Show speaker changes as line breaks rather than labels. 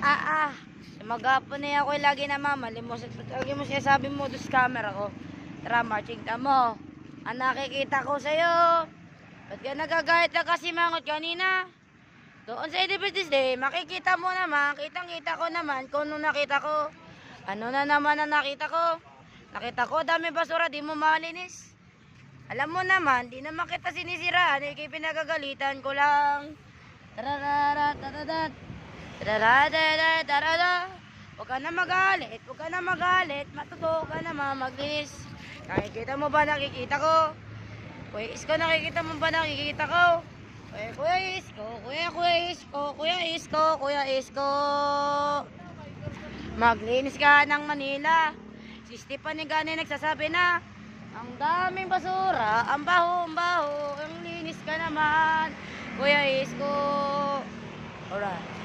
Ah, magapon na ako lagi na mamalimos. Lagi mo sinasabi mo doon sa camera ko. Tara, marching mo. Ang nakikita ko sa'yo. Ba't ka nagagayat ka kasi mangot kanina? Doon sa Independence Day, makikita mo naman, kitang-kita ko naman kung ano nakita ko. Ano na naman ang nakita ko? Nakita ko, dami basura, di mo malinis. Alam mo naman, di naman kita sinisiraan, ikay pinagagalitan ko lang. Tarara, tarara, tarara, tarara. Huwag ka na magalit, huwag ka na magalit, matuto ka naman maglinis. Nakikita mo ba nakikita ko? Kuya Isko, nakikita mo ba nakikita ko? Kuya Isko, Kuya Isko, Kuya Isko, Kuya Isko. Maglinis ka ng Manila. Si Stephanie Gani nagsasabi na ang daming basura, ang baho, ang linis ka naman. Kuya Isko. Alright.